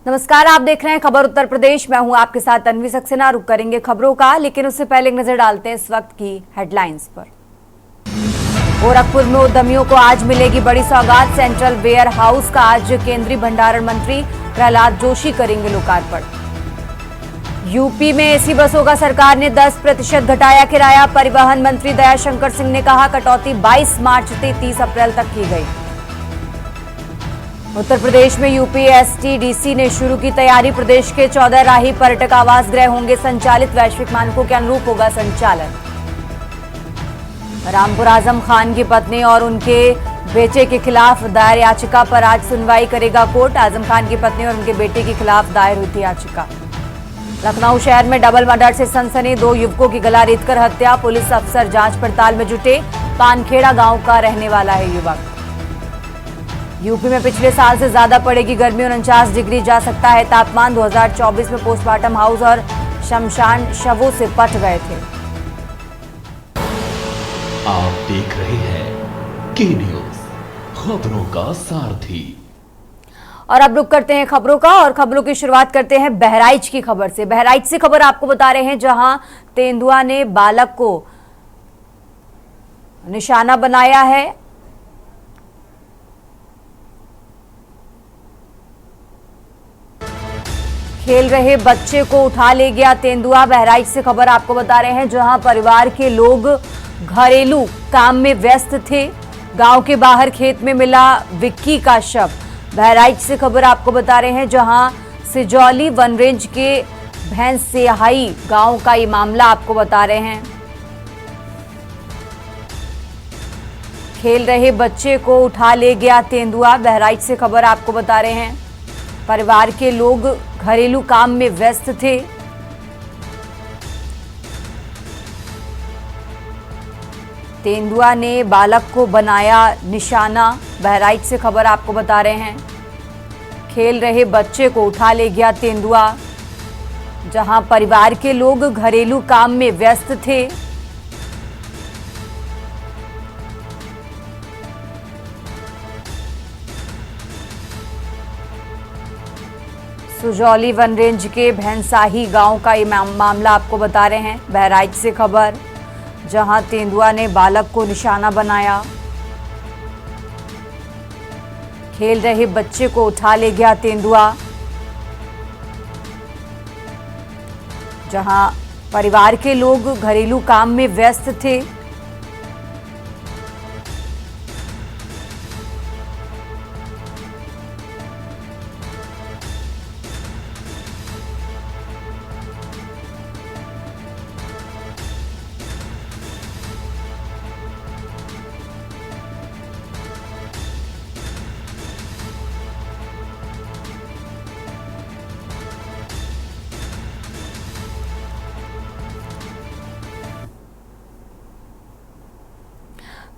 नमस्कार, आप देख रहे हैं खबर उत्तर प्रदेश। मैं हूं आपके साथ तन्वी सक्सेना। रुक करेंगे खबरों का, लेकिन उससे पहले एक नजर डालते हैं इस वक्त की हेडलाइंस पर। गोरखपुर में उद्यमियों को आज मिलेगी बड़ी सौगात। सेंट्रल वेयर हाउस का आज केंद्रीय भंडारण मंत्री प्रहलाद जोशी करेंगे लोकार्पण। यूपी में एसी बसों का सरकार ने 10% घटाया किराया। परिवहन मंत्री दयाशंकर सिंह ने कहा कटौती 22 मार्च से 30 अप्रैल तक की गई। उत्तर प्रदेश में यूपीएसटीडीसी ने शुरू की तैयारी। प्रदेश के 14 राही पर्यटक आवास गृह होंगे संचालित। वैश्विक मानकों के अनुरूप होगा संचालन। रामपुर आजम खान की पत्नी और उनके बेटे के खिलाफ दायर याचिका पर आज सुनवाई करेगा कोर्ट। आजम खान की पत्नी और उनके बेटे के खिलाफ दायर हुई थी याचिका। लखनऊ शहर में डबल मर्डर से सनसनी। 2 युवकों की गला रेतकर हत्या। पुलिस अफसर जांच पड़ताल में जुटे। पानखेड़ा गांव का रहने वाला है युवक। यूपी में पिछले साल से ज्यादा पड़ेगी गर्मी। 49 डिग्री जा सकता है तापमान। 2024 में पोस्टमार्टम हाउस और शमशान शवों से पट गए थे। आप देख रहे हैं के न्यूज, खबरों का सारथी। और अब रुक करते हैं खबरों का, और खबरों की शुरुआत करते हैं बहराइच की खबर से। बहराइच से खबर आपको बता रहे हैं, जहां तेंदुआ ने बालक को निशाना बनाया है। खेल रहे बच्चे को उठा ले गया तेंदुआ। बहराइच से खबर आपको बता रहे हैं, जहां परिवार के लोग घरेलू काम में व्यस्त थे। गांव के बाहर खेत में मिला विक्की का शव। बहराइच से खबर आपको बता रहे हैं, जहां सिजौली वन रेंज के भैंसियाही गांव का ये मामला आपको बता रहे हैं। खेल रहे बच्चे को उठा ले गया तेंदुआ। बहराइच से खबर आपको बता रहे हैं, परिवार के लोग घरेलू काम में व्यस्त थे। तेंदुआ ने बालक को बनाया निशाना। बहराइच से खबर आपको बता रहे हैं, खेल रहे बच्चे को उठा ले गया तेंदुआ। जहां परिवार के लोग घरेलू काम में व्यस्त थे। सुजौली वन रेंज के भैंसाही गांव का ये मामला आपको बता रहे हैं। बहराइच से खबर, जहां तेंदुआ ने बालक को निशाना बनाया। खेल रहे बच्चे को उठा ले गया तेंदुआ। जहां परिवार के लोग घरेलू काम में व्यस्त थे।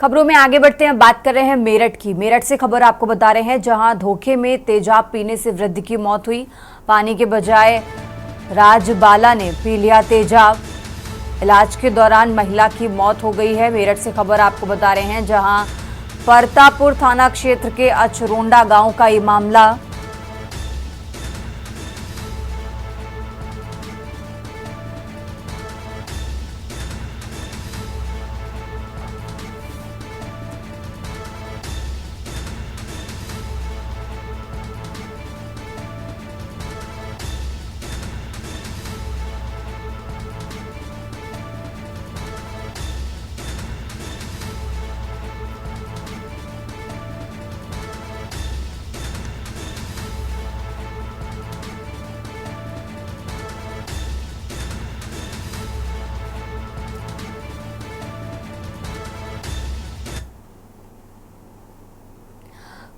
खबरों में आगे बढ़ते हैं, बात कर रहे हैं मेरठ की। मेरठ से खबर आपको बता रहे हैं, जहां धोखे में तेजाब पीने से वृद्ध की मौत हुई। पानी के बजाय राजबाला ने पी लिया तेजाब। इलाज के दौरान महिला की मौत हो गई है। मेरठ से खबर आपको बता रहे हैं, जहां परतापुर थाना क्षेत्र के अचरोंडा गांव का ये मामला।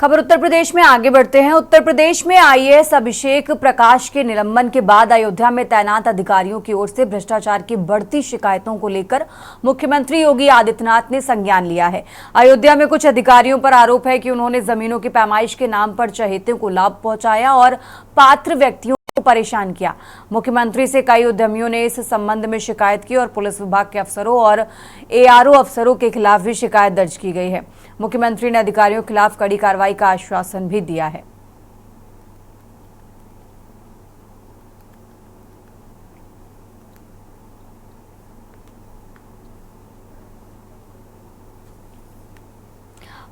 खबर उत्तर प्रदेश में आगे बढ़ते हैं। उत्तर प्रदेश में आईएएस अभिषेक प्रकाश के निलंबन के बाद अयोध्या में तैनात अधिकारियों की ओर से भ्रष्टाचार की बढ़ती शिकायतों को लेकर मुख्यमंत्री योगी आदित्यनाथ ने संज्ञान लिया है। अयोध्या में कुछ अधिकारियों पर आरोप है कि उन्होंने जमीनों की पैमाइश के नाम पर चहेतों को लाभ पहुंचाया और पात्र व्यक्तियों को परेशान किया। मुख्यमंत्री से कई उद्यमियों ने इस संबंध में शिकायत की और पुलिस विभाग के अफसरों और एआरओ अफसरों के खिलाफ भी शिकायत दर्ज की गई है। मुख्यमंत्री ने अधिकारियों के खिलाफ कड़ी कार्रवाई का आश्वासन भी दिया है।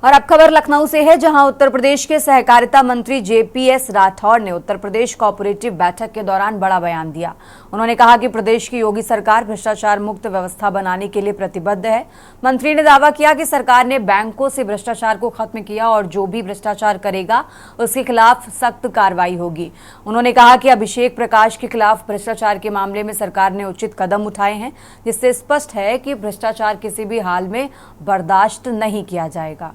और अब खबर लखनऊ से है, जहां उत्तर प्रदेश के सहकारिता मंत्री जेपीएस राठौर ने उत्तर प्रदेश कोऑपरेटिव बैठक के दौरान बड़ा बयान दिया। उन्होंने कहा कि प्रदेश की योगी सरकार भ्रष्टाचार मुक्त व्यवस्था बनाने के लिए प्रतिबद्ध है। मंत्री ने दावा किया कि सरकार ने बैंकों से भ्रष्टाचार को खत्म किया और जो भी भ्रष्टाचार करेगा उसके खिलाफ सख्त कार्रवाई होगी। उन्होंने कहा कि अभिषेक प्रकाश के खिलाफ भ्रष्टाचार के मामले में सरकार ने उचित कदम उठाए हैं, जिससे स्पष्ट है कि भ्रष्टाचार किसी भी हाल में बर्दाश्त नहीं किया जाएगा।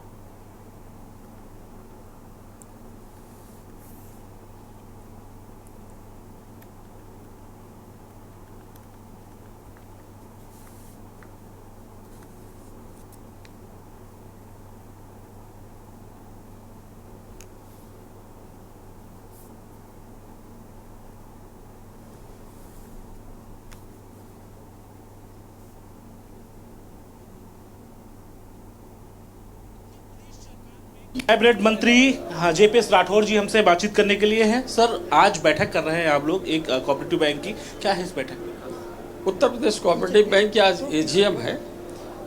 कैबिनेट मंत्री जेपीएस राठौर जी हमसे बातचीत करने के लिए हैं। सर, आज बैठक कर रहे हैं आप लोग एक कोऑपरेटिव बैंक की, क्या है इस बैठक में? उत्तर प्रदेश कोऑपरेटिव बैंक की आज एजीएम है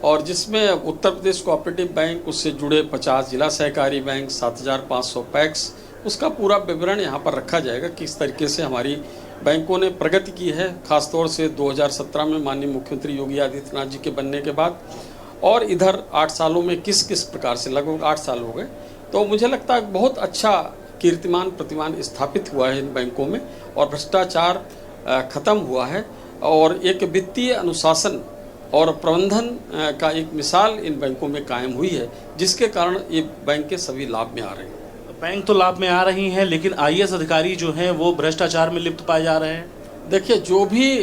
और जिसमें उत्तर प्रदेश कोऑपरेटिव बैंक, उससे जुड़े 50 जिला सहकारी बैंक, 7,500 पैक्स, उसका पूरा विवरण यहाँ पर रखा जाएगा। किस तरीके से हमारी बैंकों ने प्रगति की है, खासतौर से 2017 में माननीय मुख्यमंत्री योगी आदित्यनाथ जी के बनने के बाद, और इधर 8 सालों में किस किस प्रकार से, लगभग 8 साल हो गए, तो मुझे लगता है बहुत अच्छा कीर्तिमान प्रतिमान स्थापित हुआ है इन बैंकों में और भ्रष्टाचार खत्म हुआ है और एक वित्तीय अनुशासन और प्रबंधन का एक मिसाल इन बैंकों में कायम हुई है, जिसके कारण ये बैंक के सभी लाभ में आ रहे हैं। बैंक तो लाभ में आ रही हैं, लेकिन आईएएस अधिकारी जो हैं वो भ्रष्टाचार में लिप्त पाए जा रहे हैं। देखिए, जो भी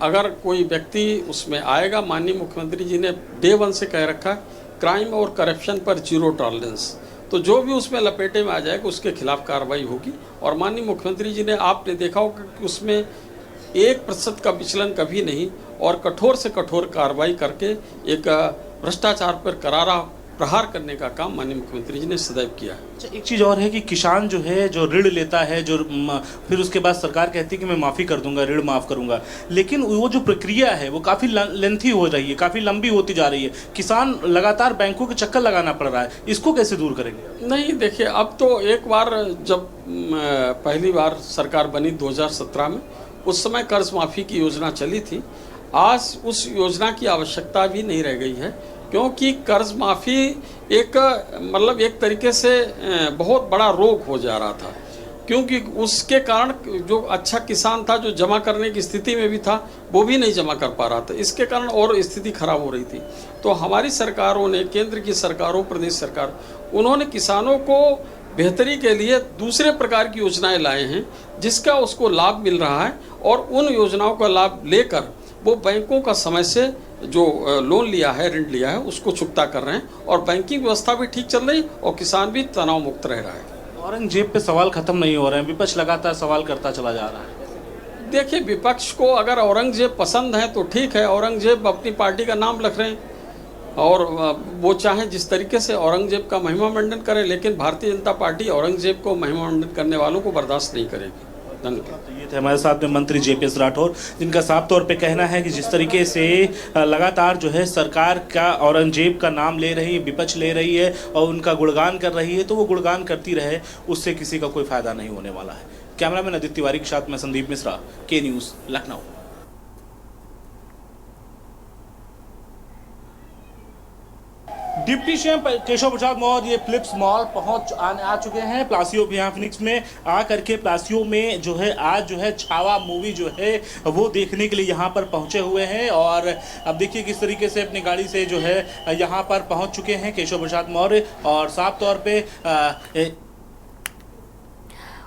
अगर कोई व्यक्ति उसमें आएगा, माननीय मुख्यमंत्री जी ने डे 1 से कह रखा है क्राइम और करप्शन पर 0 टॉलरेंस, तो जो भी उसमें लपेटे में आ जाएगा उसके खिलाफ कार्रवाई होगी। और माननीय मुख्यमंत्री जी ने, आपने देखा होगा कि उसमें 1% का विचलन कभी नहीं और कठोर से कठोर कार्रवाई करके एक भ्रष्टाचार पर करारा प्रहार करने का काम माननीय मुख्यमंत्री जी ने सदैव किया है। अच्छा, एक चीज़ और है कि किसान जो है, जो ऋण लेता है, जो फिर उसके बाद सरकार कहती है कि मैं माफ़ी कर दूंगा, ऋण माफ़ करूंगा, लेकिन वो जो प्रक्रिया है वो काफ़ी लेंथी हो रही है, काफ़ी लंबी होती जा रही है। किसान लगातार बैंकों के चक्कर लगाना पड़ रहा है, इसको कैसे दूर करेंगे? नहीं, देखिए, अब तो एक बार जब पहली बार सरकार बनी 2017 में, उस समय कर्ज माफ़ी की योजना चली थी। आज उस योजना की आवश्यकता भी नहीं रह गई है, क्योंकि कर्ज माफ़ी एक मतलब एक तरीके से बहुत बड़ा रोग हो जा रहा था, क्योंकि उसके कारण जो अच्छा किसान था, जो जमा करने की स्थिति में भी था, वो भी नहीं जमा कर पा रहा था। इसके कारण और स्थिति खराब हो रही थी। तो हमारी सरकारों ने, केंद्र की सरकारों, प्रदेश सरकार, उन्होंने किसानों को बेहतरी के लिए दूसरे प्रकार की योजनाएं लाए हैं, जिसका उसको लाभ मिल रहा है और उन योजनाओं का लाभ लेकर वो बैंकों का समय से जो लोन लिया है, ऋण लिया है, उसको चुकता कर रहे हैं और बैंकिंग व्यवस्था भी ठीक चल रही और किसान भी तनाव मुक्त रह रहा है। औरंगजेब पे सवाल खत्म नहीं हो रहे हैं, विपक्ष लगातार सवाल करता चला जा रहा है। देखिए, विपक्ष को अगर औरंगजेब पसंद है तो ठीक है, औरंगजेब अपनी पार्टी का नाम रख रहे हैं और वो चाहें जिस तरीके से औरंगजेब का महिमा मंडन करें, लेकिन भारतीय जनता पार्टी औरंगजेब को महिमा मंडन करने वालों को बर्दाश्त नहीं करेगी। धन्यवाद। तो ये थे हमारे साथ में मंत्री जेपीएस राठौर, जिनका साफ तौर पे कहना है कि जिस तरीके से लगातार जो है सरकार का औरंगजेब का नाम ले रही है, विपक्ष ले रही है और उनका गुणगान कर रही है, तो वो गुणगान करती रहे, उससे किसी का कोई फायदा नहीं होने वाला है। कैमरामैन अदित्य तिवारी के साथ में Sandeep Mishra, K news, Lucknow. Deputy CM Keshav Prasad Maurya ये फिलिप्स मॉल आ चुके हैं। प्लासियो भी यहाँ फिनिक्स में आ करके प्लासियो में जो है आज जो है छावा मूवी जो है वो देखने के लिए यहाँ पर पहुँचे हुए हैं और अब देखिए किस तरीके से अपनी गाड़ी से जो है यहाँ पर पहुँच चुके हैं केशव प्रसाद मौर्य और साफ तौर पे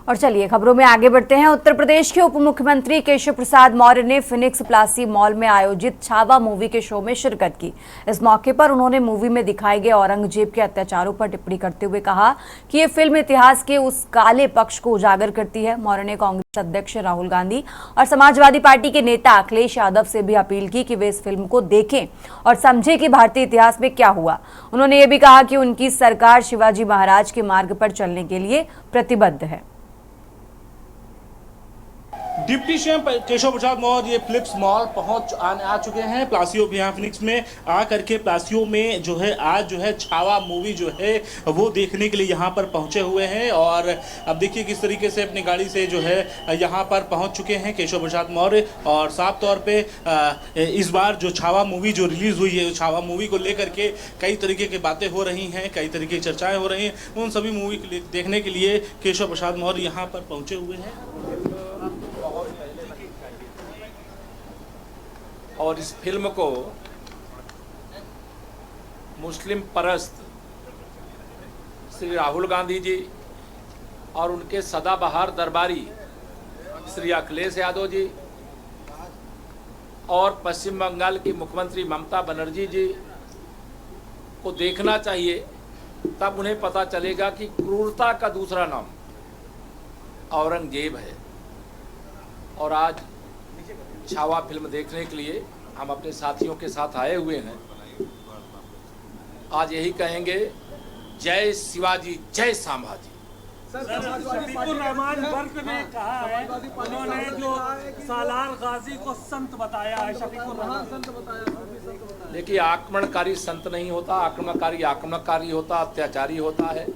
और चलिए खबरों में आगे बढ़ते हैं। उत्तर प्रदेश के उप मुख्यमंत्री केशव प्रसाद मौर्य ने फिनिक्स प्लासी मॉल में आयोजित छावा मूवी के शो में शिरकत की। इस मौके पर उन्होंने मूवी में दिखाए गए औरंगजेब के अत्याचारों पर टिप्पणी करते हुए कहा कि ये फिल्म इतिहास के उस काले पक्ष को उजागर करती है। मौर्य ने कांग्रेस अध्यक्ष राहुल गांधी और समाजवादी पार्टी के नेता अखिलेश यादव से भी अपील की कि वे इस फिल्म को देखें और समझें कि भारतीय इतिहास में क्या हुआ। उन्होंने ये भी कहा कि उनकी सरकार शिवाजी महाराज के मार्ग पर चलने के लिए प्रतिबद्ध है। डिप्टी सीएम केशव प्रसाद मौर्य ये फिलिप्स मॉल आ चुके हैं प्लासियो भिया फिनिक्स में। आ करके प्लासियो में जो है आज जो है छावा मूवी जो है वो देखने के लिए यहाँ पर पहुँचे हुए हैं। और अब देखिए किस तरीके से अपनी गाड़ी से जो है यहाँ पर पहुँच चुके हैं केशव प्रसाद मौर्य। और साफ तौर पे इस बार जो छावा मूवी जो रिलीज़ हुई है, छावा मूवी को लेकर के कई तरीके की बातें हो रही हैं, कई तरीके की चर्चाएँ हो रही हैं। उन सभी मूवी को देखने के लिए केशव प्रसाद मौर्य यहाँ पर पहुँचे हुए हैं। और इस फिल्म को मुस्लिम परस्त श्री राहुल गांधी जी और उनके सदाबहार दरबारी श्री अखिलेश यादव जी और पश्चिम बंगाल की मुख्यमंत्री ममता बनर्जी जी को देखना चाहिए, तब उन्हें पता चलेगा कि क्रूरता का दूसरा नाम औरंगजेब है। और आज छावा फिल्म देखने के लिए हम अपने साथियों के साथ आए हुए हैं। आज यही कहेंगे, जय शिवाजी, जय संभाजी। शफीकुर रहमान वर्क ने कहा है, उन्होंने जो सालार गाजी को संत बताया है, शफीकुर रहमान संत बताया। देखिए, आक्रमणकारी संत नहीं होता, आक्रमणकारी होता, अत्याचारी होता है।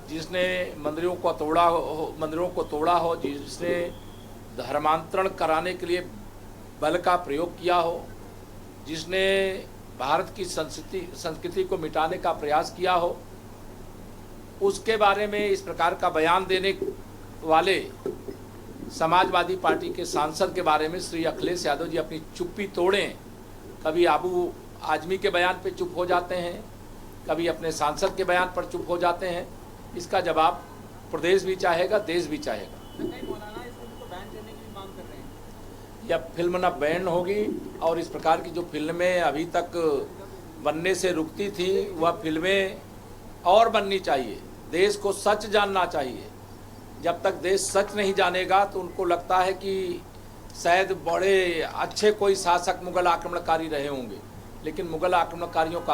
जिसने मंदिरों को तोड़ा हो, जिसने धर्मांतरण कराने के लिए बल का प्रयोग किया हो, जिसने भारत की संस्कृति को मिटाने का प्रयास किया हो, उसके बारे में इस प्रकार का बयान देने वाले समाजवादी पार्टी के सांसद के बारे में श्री अखिलेश यादव जी अपनी चुप्पी तोड़ें। कभी आबू आजमी के बयान पे चुप हो जाते हैं, कभी अपने सांसद के बयान पर चुप हो जाते हैं। इसका जवाब प्रदेश भी चाहेगा, देश भी चाहेगा। या फिल्म न बैन होगी और इस प्रकार की जो फिल्में अभी तक बनने से रुकती थी, वह फिल्में और बननी चाहिए। देश को सच जानना चाहिए। जब तक देश सच नहीं जानेगा तो उनको लगता है कि शायद बड़े अच्छे कोई शासक मुगल आक्रमणकारी रहे होंगे, लेकिन मुगल आक्रमणकारियों का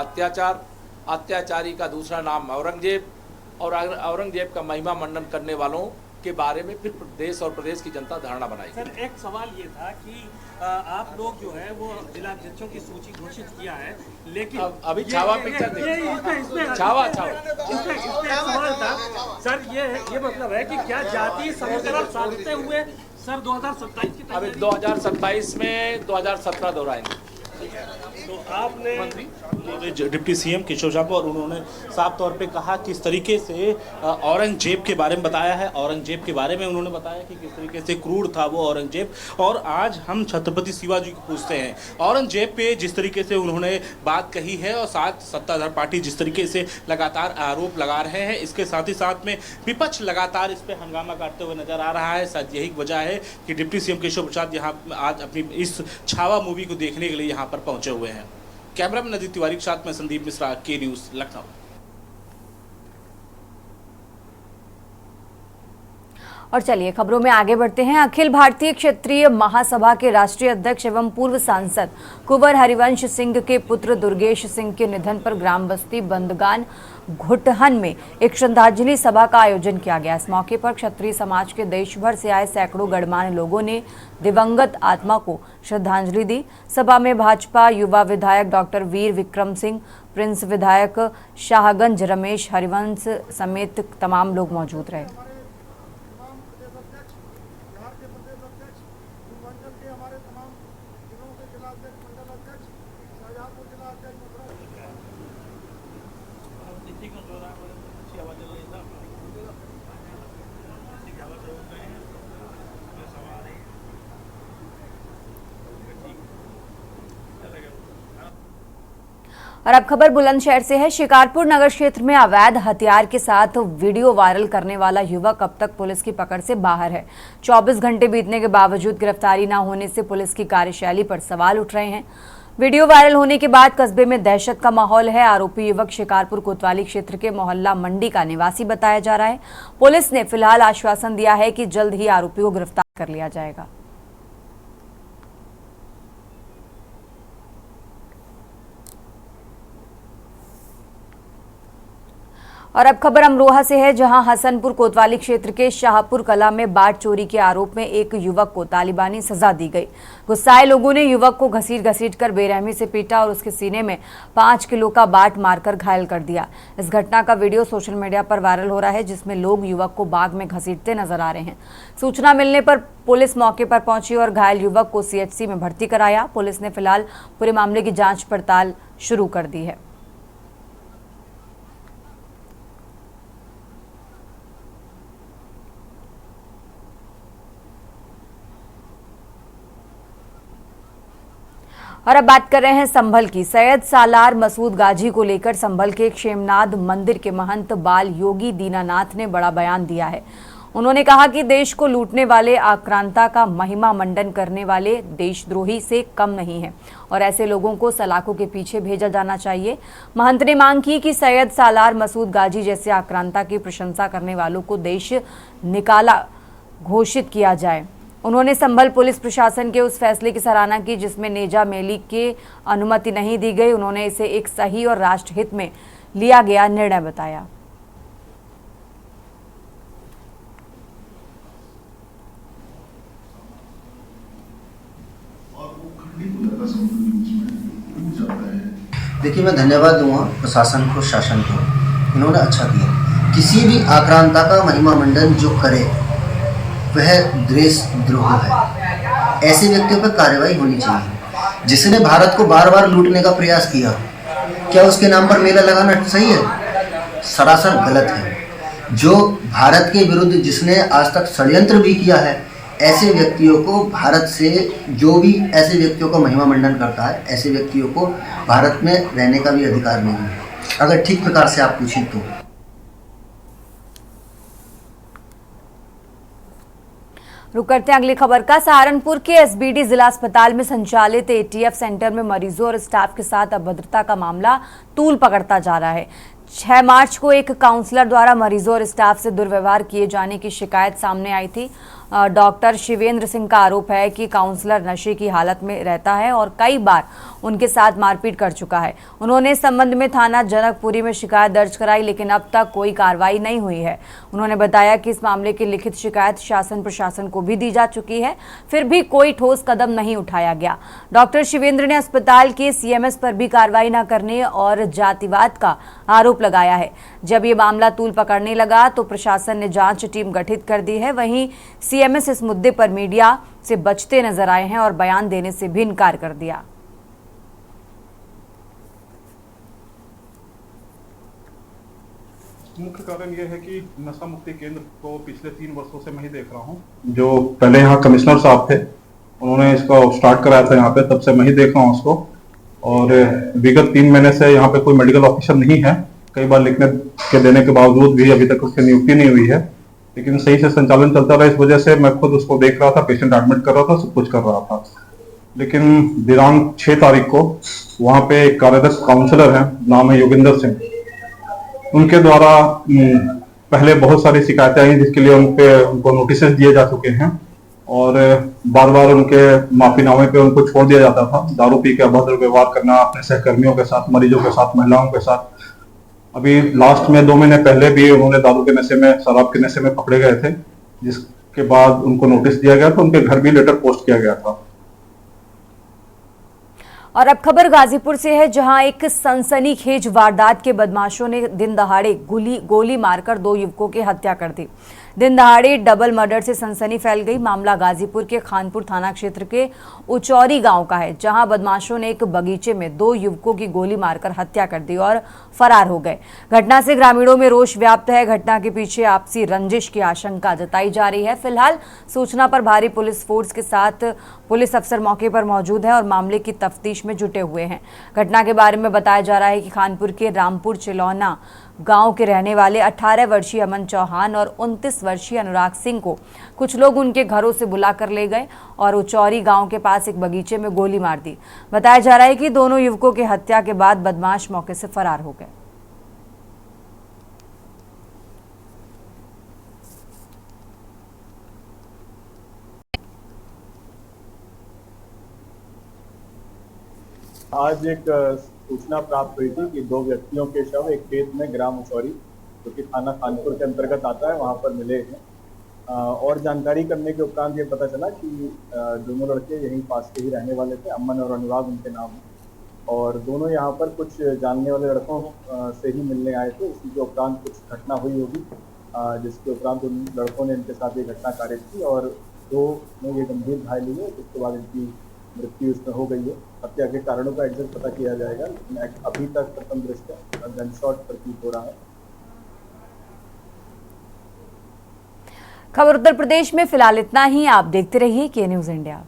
अत्याचारी का दूसरा नाम औरंगजेब, और औरंगजेब का महिमा मंडन करने वालों के बारे में फिर देश और प्रदेश की जनता धारणा बनाएगी। सर, एक सवाल ये था कि आप लोग जो है वो जिलाध्यक्षों की सूची घोषित किया है, लेकिन अभी छावा पिक्चर देखिए, छावा इसमें एक सवाल था सर, ये मतलब है कि क्या जातीय समीकरण साधते हुए सर 2027 की अभी 2027 में 2017 दोहराएंगे। तो आपने डिप्टी सीएम केशव प्रसाद और उन्होंने साफ तौर पे कहा किस तरीके से औरंगजेब के बारे में बताया है। औरंगजेब के बारे में उन्होंने बताया कि किस तरीके से क्रूर था वो औरंगजेब। और आज हम छत्रपति शिवाजी को पूछते हैं, औरंगजेब पे जिस तरीके से उन्होंने बात कही है और साथ सत्ताधार पार्टी जिस तरीके से लगातार आरोप लगा रहे हैं, इसके साथ ही साथ में विपक्ष लगातार इस पर हंगामा करते हुए नजर आ रहा है। शायद यही वजह है कि डिप्टी सीएम केशव प्रसाद यहाँ आज अपनी इस छावा मूवी को देखने के लिए यहाँ पर पहुंचे हुए हैं। कैमरामैन नदीप तिवारी के साथ में संदीप मिश्रा, के न्यूज, लखनऊ। और चलिए खबरों में आगे बढ़ते हैं। अखिल भारतीय क्षेत्रीय महासभा के राष्ट्रीय अध्यक्ष एवं पूर्व सांसद कुंवर हरिवंश सिंह के पुत्र दुर्गेश सिंह के निधन पर ग्राम बस्ती बंदगान घुटहन में एक श्रद्धांजलि सभा का आयोजन किया गया। इस मौके पर क्षत्रिय समाज के देश भर से आए सैकड़ों गणमान्य लोगों ने दिवंगत आत्मा को श्रद्धांजलि दी। सभा में भाजपा युवा विधायक डॉक्टर वीर विक्रम सिंह, प्रिंस विधायक शाहगंज रमेश हरिवंश समेत तमाम लोग मौजूद रहे। और अब खबर बुलंदशहर से है। शिकारपुर नगर क्षेत्र में अवैध हथियार के साथ वीडियो वायरल करने वाला युवक अब तक पुलिस की पकड़ से बाहर है। 24 घंटे बीतने के बावजूद गिरफ्तारी न होने से पुलिस की कार्यशैली पर सवाल उठ रहे हैं। वीडियो वायरल होने के बाद कस्बे में दहशत का माहौल है। आरोपी युवक शिकारपुर कोतवाली क्षेत्र के मोहल्ला मंडी का निवासी बताया जा रहा है। पुलिस ने फिलहाल आश्वासन दिया है कि जल्द ही आरोपी को गिरफ्तार कर लिया जाएगा। और अब खबर अमरोहा से है, जहां हसनपुर कोतवाली क्षेत्र के शाहपुर कला में बाट चोरी के आरोप में एक युवक को तालिबानी सजा दी गई। गुस्साए लोगों ने युवक को घसीट कर बेरहमी से पीटा और उसके सीने में 5 किलो का बाट मारकर घायल कर दिया। इस घटना का वीडियो सोशल मीडिया पर वायरल हो रहा है, जिसमें लोग युवक को बाग में घसीटते नजर आ रहे हैं। सूचना मिलने पर पुलिस मौके पर पहुंची और घायल युवक को CHC में भर्ती कराया। पुलिस ने फिलहाल पूरे मामले की जाँच पड़ताल शुरू कर दी है। और अब बात कर रहे हैं संभल की। सैयद सालार मसूद गाजी को लेकर संभल के क्षेमनाद मंदिर के महंत बाल योगी दीनानाथ ने बड़ा बयान दिया है। उन्होंने कहा कि देश को लूटने वाले, आक्रांता का महिमा मंडन करने वाले देशद्रोही से कम नहीं है और ऐसे लोगों को सलाखों के पीछे भेजा जाना चाहिए। महंत ने मांग की कि सैयद सालार मसूद गाजी जैसे आक्रांता की प्रशंसा करने वालों को देश निकाला घोषित किया जाए। उन्होंने संभल पुलिस प्रशासन के उस फैसले की सराहना की जिसमें नेजा मेली की अनुमति नहीं दी गई। उन्होंने इसे एक सही और राष्ट्रहित में लिया गया निर्णय बताया। देखिए, मैं धन्यवाद दूंगा प्रशासन को, शासन को। इन्होंने अच्छा किया। किसी भी आक्रांता का महिमा मंडन जो करे वह देशद्रोह है। ऐसे व्यक्तियों पर कार्रवाई होनी चाहिए। जिसने भारत को बार बार लूटने का प्रयास किया, क्या उसके नाम पर मेला लगाना सही है? सरासर गलत है। जो भारत के विरुद्ध जिसने आज तक षड्यंत्र भी किया है, ऐसे व्यक्तियों को भारत से, जो भी ऐसे व्यक्तियों का महिमा मंडन करता है, ऐसे व्यक्तियों को भारत में रहने का भी अधिकार नहीं है, अगर ठीक प्रकार से आप पूछें तो। रुक करते हैं अगली खबर का। सहारनपुर के SBD जिला अस्पताल में संचालित ATF सेंटर में मरीजों और स्टाफ के साथ अभद्रता का मामला तूल पकड़ता जा रहा है। 6 मार्च को एक काउंसलर द्वारा मरीजों और स्टाफ से दुर्व्यवहार किए जाने की शिकायत सामने आई थी। डॉक्टर शिवेंद्र सिंह का आरोप है कि काउंसलर नशे की हालत में रहता है और कई बार उनके साथ मारपीट कर चुका है। उन्होंने इस संबंध में थाना जनकपुरी में शिकायत दर्ज कराई, लेकिन अब तक कोई कार्रवाई नहीं हुई है। उन्होंने बताया कि इस मामले की लिखित शिकायत शासन प्रशासन को भी दी जा चुकी है, फिर भी कोई ठोस कदम नहीं उठाया गया। डॉक्टर शिवेंद्र ने अस्पताल के CMS पर भी कार्रवाई न करने और जातिवाद का आरोप लगाया है। जब ये मामला तूल पकड़ने लगा तो प्रशासन ने जांच टीम गठित कर दी है। वहीं CMS इस मुद्दे पर मीडिया से बचते नजर आए हैं और बयान देने से भी इनकार कर दिया। मुख्य कारण यह है कि नशा मुक्ति केंद्र को पिछले 3 वर्षों से मैं ही देख रहा हूँ। जो पहले यहाँ कमिश्नर साहब थे, उन्होंने इसका स्टार्ट कराया था यहाँ पे, तब से मैं ही देख रहा हूँ उसको। और विगत 3 महीने से यहाँ पे कोई मेडिकल ऑफिसर नहीं है। कई बार लिखने के देने के बावजूद भी अभी तक उसकी नियुक्ति नहीं हुई है, लेकिन सही से संचालन चलता रहा। इस वजह से मैं खुद उसको देख रहा था, पेशेंट एडमिट कर रहा था, सब कुछ कर रहा था। लेकिन दिनांक 6 तारीख को वहाँ पे एक कार्यरत काउंसलर है, नाम है योगिंदर सिंह। उनके द्वारा पहले बहुत सारी शिकायतें आई जिसके लिए उनको नोटिस दिए जा चुके हैं और बार बार उनके माफीनामे पे उनको छोड़ दिया जाता था। दारू पी के अभद्र व्यवहार करना अपने सहकर्मियों के साथ, मरीजों के साथ, महिलाओं के साथ। अभी लास्ट में 2 महीने पहले भी उन्होंने दारू के नशे में, शराब के नशे में पकड़े गए थे, जिसके बाद उनको नोटिस दिया गया था। उनके घर भी लेटर पोस्ट किया गया था। और अब खबर गाजीपुर से है, जहां एक सनसनीखेज वारदात के बदमाशों ने दिन दहाड़े गोली मारकर 2 युवकों की हत्या कर दी। दिन दहाड़े डबल मर्डर से सनसनी फैल गई। मामला गाजीपुर के खानपुर थाना क्षेत्र के उचौरी गांव का है, जहां बदमाशों ने एक बगीचे में 2 युवकों की गोली मारकर हत्या कर दी और फरार हो गए। घटना से ग्रामीणों में रोष व्याप्त है। घटना के पीछे आपसी रंजिश की आशंका जताई जा रही है। फिलहाल सूचना पर भारी पुलिस फोर्स के साथ पुलिस अफसर मौके पर मौजूद है और मामले की तफ्तीश में जुटे हुए हैं। घटना के बारे में बताया जा रहा है कि खानपुर के रामपुर चिलौना गांव के रहने वाले 18 वर्षीय अमन चौहान और 29 वर्षीय अनुराग सिंह को कुछ लोग उनके घरों से बुलाकर ले गए और उचौरी गांव के पास एक बगीचे में गोली मार दी। बताया जा रहा है कि दोनों युवकों की हत्या के बाद बदमाश मौके से फरार हो गए। आज एक सूचना प्राप्त हुई थी कि 2 व्यक्तियों के शव एक खेत में ग्राम उचौरी जो कि थाना खानपुर के अंतर्गत आता है, वहाँ पर मिले हैं। और जानकारी करने के उपरांत ये पता चला कि दोनों लड़के यहीं पास के ही रहने वाले थे, अमन और अनुराग उनके नाम हैं, और दोनों यहाँ पर कुछ जानने वाले लड़कों से ही मिलने आए थे। इसी के उपरांत कुछ घटना हुई होगी, जिसके उपरांत उन लड़कों ने इनके साथ ये घटना कारित की और 2 में ये गंभीर घायल हुए, जिसके बाद इनकी मृत्यु इसमें हो गई है। हत्या के कारणों का एग्जैक्ट पता किया जाएगा, लेकिन अभी तक प्रथम दृष्टया गनशॉट प्रतीत हो रहा है। खबर उत्तर प्रदेश में फिलहाल इतना ही। आप देखते रहिए के न्यूज़ इंडिया।